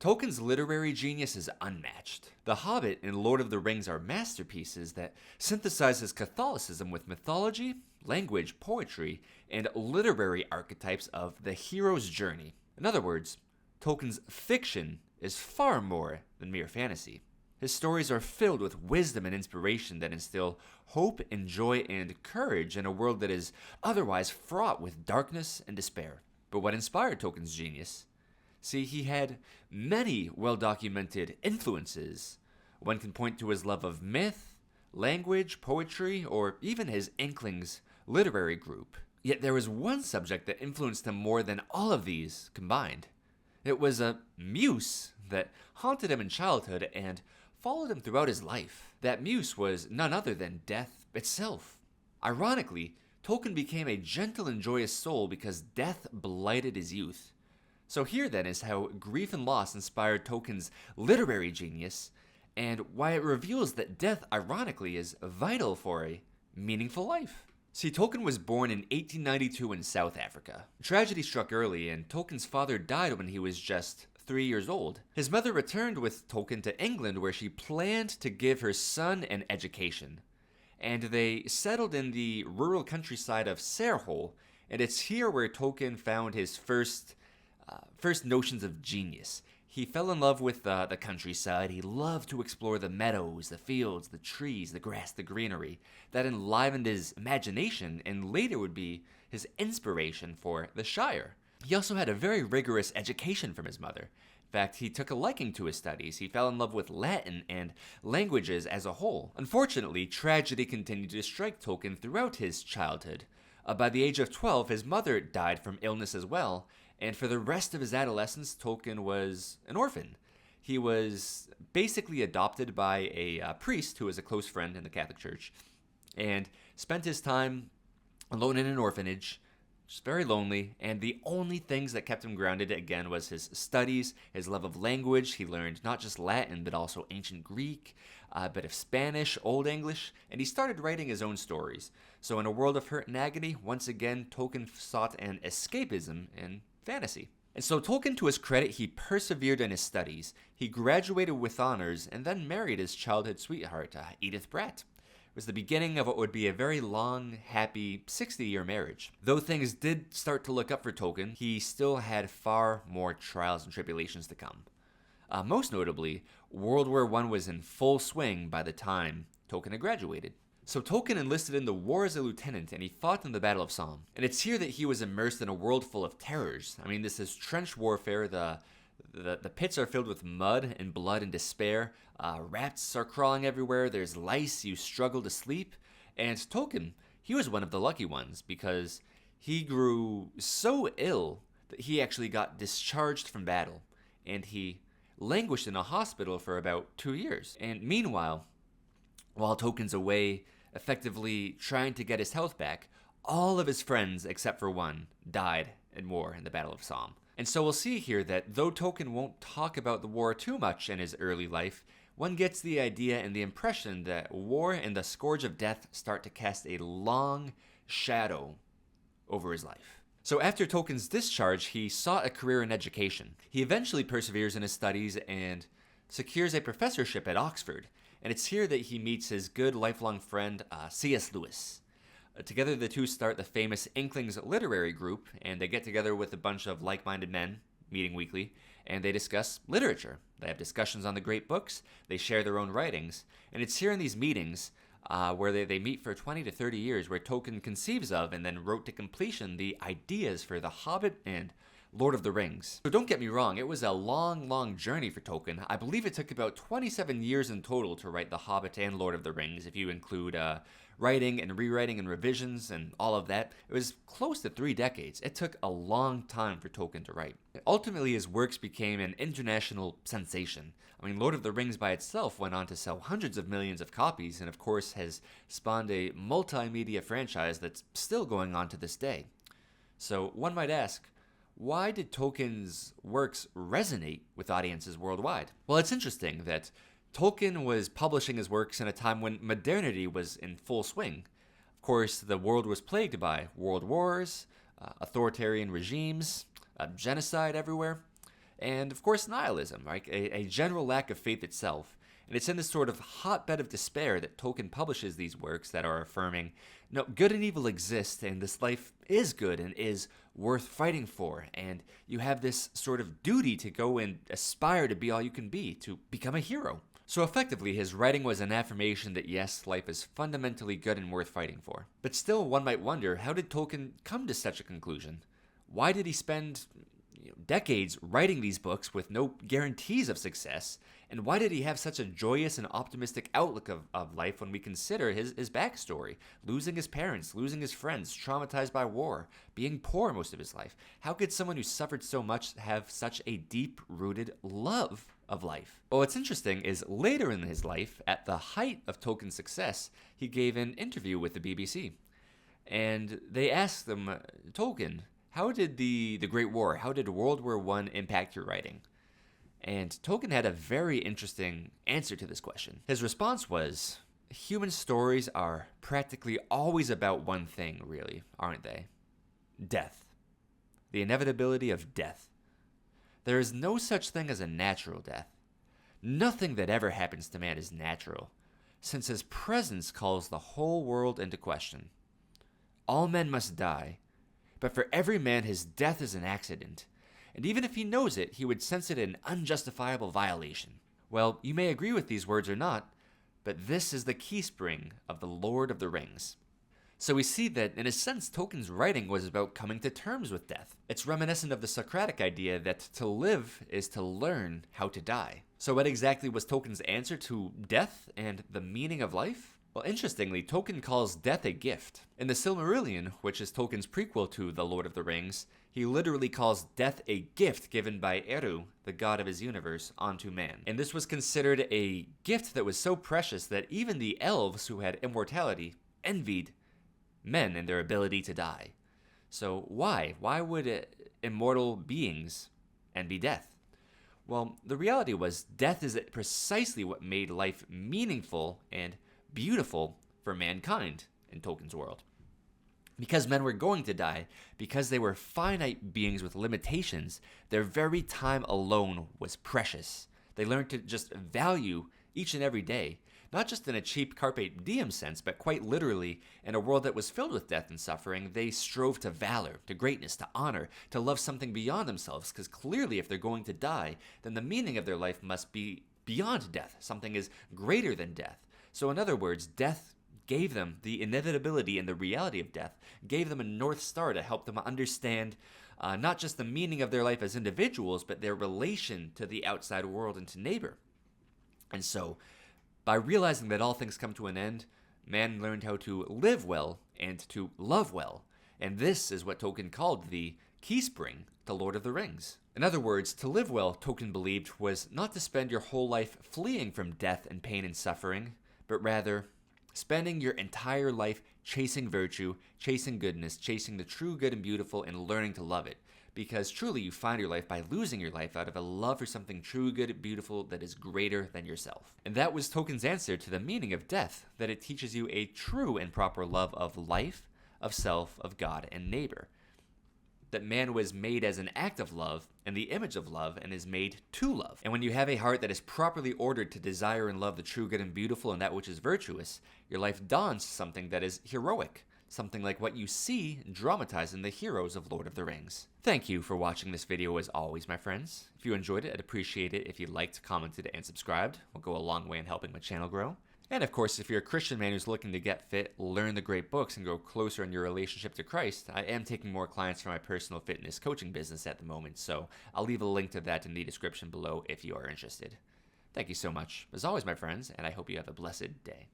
Tolkien's literary genius is unmatched. The Hobbit and Lord of the Rings are masterpieces that synthesizes Catholicism with mythology, language, poetry, and literary archetypes of the hero's journey. In other words, Tolkien's fiction is far more than mere fantasy. His stories are filled with wisdom and inspiration that instill hope and joy and courage in a world that is otherwise fraught with darkness and despair. But what inspired Tolkien's genius? See, he had many well-documented influences. One can point to his love of myth, language, poetry, or even his Inklings literary group. Yet there was one subject that influenced him more than all of these combined. It was a muse that haunted him in childhood and followed him throughout his life. That muse was none other than death itself. Ironically, Tolkien became a gentle and joyous soul because death blighted his youth. So here then is how grief and loss inspired Tolkien's literary genius, and why it reveals that death, ironically, is vital for a meaningful life. See, Tolkien was born in 1892 in South Africa. Tragedy struck early, and Tolkien's father died when he was just 3 years old. His mother returned with Tolkien to England, where she planned to give her son an education. And they settled in the rural countryside of Sarehole, and it's here where Tolkien found his first notions of genius. He fell in love with the countryside. He loved to explore the meadows, the fields, the trees, the grass, the greenery. That enlivened his imagination and later would be his inspiration for the Shire. He also had a very rigorous education from his mother. In fact, he took a liking to his studies. He fell in love with Latin and languages as a whole. Unfortunately, tragedy continued to strike Tolkien throughout his childhood. By the age of 12, his mother died from illness as well, and for the rest of his adolescence, Tolkien was an orphan. He was basically adopted by a priest who was a close friend in the Catholic Church, and spent his time alone in an orphanage, just very lonely, and the only things that kept him grounded again was his studies, his love of language. He learned not just Latin, but also ancient Greek, a bit of Spanish, Old English, and he started writing his own stories. So in a world of hurt and agony, once again, Tolkien sought an escapism in fantasy. And so Tolkien, to his credit, he persevered in his studies. He graduated with honors and then married his childhood sweetheart, Edith Bratt. It was the beginning of what would be a very long, happy 60-year marriage. Though things did start to look up for Tolkien, he still had far more trials and tribulations to come. Most notably, World War I was in full swing by the time Tolkien had graduated. So Tolkien enlisted in the war as a lieutenant, and he fought in the Battle of Somme. And it's here that he was immersed in a world full of terrors. I mean, this is trench warfare. The pits are filled with mud and blood and despair. Rats are crawling everywhere. There's lice. You struggle to sleep. And Tolkien, he was one of the lucky ones because he grew so ill that he actually got discharged from battle. And he languished in a hospital for about 2 years. And meanwhile, while Tolkien's away effectively trying to get his health back, all of his friends, except for one, died in war in the Battle of Somme. And so we'll see here that though Tolkien won't talk about the war too much in his early life, one gets the idea and the impression that war and the scourge of death start to cast a long shadow over his life. So after Tolkien's discharge, he sought a career in education. He eventually perseveres in his studies and secures a professorship at Oxford. And it's here that he meets his good lifelong friend, C.S. Lewis. Together, the two start the famous Inklings literary group, and they get together with a bunch of like-minded men, meeting weekly, and they discuss literature. They have discussions on the great books, they share their own writings, and it's here in these meetings where they meet for 20 to 30 years, where Tolkien conceives of and then wrote to completion the ideas for The Hobbit and Lord of the Rings. So don't get me wrong, it was a long, long journey for Tolkien. I believe it took about 27 years in total to write The Hobbit and Lord of the Rings, if you include writing and rewriting and revisions and all of that. It was close to 3 decades. It took a long time for Tolkien to write. Ultimately, his works became an international sensation. I mean, Lord of the Rings by itself went on to sell hundreds of millions of copies and of course has spawned a multimedia franchise that's still going on to this day. So one might ask, why did Tolkien's works resonate with audiences worldwide? Well, it's interesting that Tolkien was publishing his works in a time when modernity was in full swing. Of course, the world was plagued by world wars, authoritarian regimes, genocide everywhere. and of course nihilism, right? A general lack of faith itself. And it's in this sort of hotbed of despair that Tolkien publishes these works that are affirming, no, good and evil exist, and this life is good and is worth fighting for, and you have this sort of duty to go and aspire to be all you can be, to become a hero. So effectively, his writing was an affirmation that yes, life is fundamentally good and worth fighting for. But still, one might wonder, how did Tolkien come to such a conclusion? Why did he spend decades writing these books with no guarantees of success? And why did he have such a joyous and optimistic outlook of life when we consider his backstory? Losing his parents, losing his friends, traumatized by war, being poor most of his life. How could someone who suffered so much have such a deep-rooted love of life? Well, what's interesting is later in his life, at the height of Tolkien's success, he gave an interview with the BBC. And they asked him, Tolkien, how did the Great War, how did World War I impact your writing? And Tolkien had a very interesting answer to this question. His response was, human stories are practically always about one thing, really, aren't they? Death. The inevitability of death. There is no such thing as a natural death. Nothing that ever happens to man is natural, since his presence calls the whole world into question. All men must die, but for every man his death is an accident. And even if he knows it, he would sense it an unjustifiable violation. Well, you may agree with these words or not, but this is the keyspring of the Lord of the Rings. So we see that, in a sense, Tolkien's writing was about coming to terms with death. It's reminiscent of the Socratic idea that to live is to learn how to die. So what exactly was Tolkien's answer to death and the meaning of life? Well, interestingly, Tolkien calls death a gift. In the Silmarillion, which is Tolkien's prequel to The Lord of the Rings, he literally calls death a gift given by Eru, the god of his universe, onto man. And this was considered a gift that was so precious that even the elves, who had immortality, envied men and their ability to die. So why? Why would immortal beings envy death? Well, the reality was death is precisely what made life meaningful and beautiful for mankind in Tolkien's world. Because men were going to die, because they were finite beings with limitations, their very time alone was precious. They learned to just value each and every day, not just in a cheap carpe diem sense, but quite literally, in a world that was filled with death and suffering, they strove to valor, to greatness, to honor, to love something beyond themselves, because clearly if they're going to die, then the meaning of their life must be beyond death. Something is greater than death. So in other words, death gave them the inevitability and the reality of death, gave them a North Star to help them understand not just the meaning of their life as individuals, but their relation to the outside world and to neighbor. And so, by realizing that all things come to an end, man learned how to live well and to love well. And this is what Tolkien called the keyspring to Lord of the Rings. In other words, to live well, Tolkien believed, was not to spend your whole life fleeing from death and pain and suffering, but rather spending your entire life chasing virtue, chasing goodness, chasing the true good and beautiful, and learning to love it. Because truly you find your life by losing your life out of a love for something true, good, and beautiful that is greater than yourself. And that was Tolkien's answer to the meaning of death, that it teaches you a true and proper love of life, of self, of God, and neighbor. That man was made as an act of love and the image of love and is made to love. And when you have a heart that is properly ordered to desire and love the true good and beautiful and that which is virtuous, your life dawns something that is heroic, something like what you see dramatized in the heroes of Lord of the Rings. Thank you for watching this video as always, my friends. If you enjoyed it, I'd appreciate it if you liked, commented, and subscribed. It'll go a long way in helping my channel grow. And of course, if you're a Christian man who's looking to get fit, learn the great books, and grow closer in your relationship to Christ, I am taking more clients for my personal fitness coaching business at the moment, so I'll leave a link to that in the description below if you are interested. Thank you so much, as always, my friends, and I hope you have a blessed day.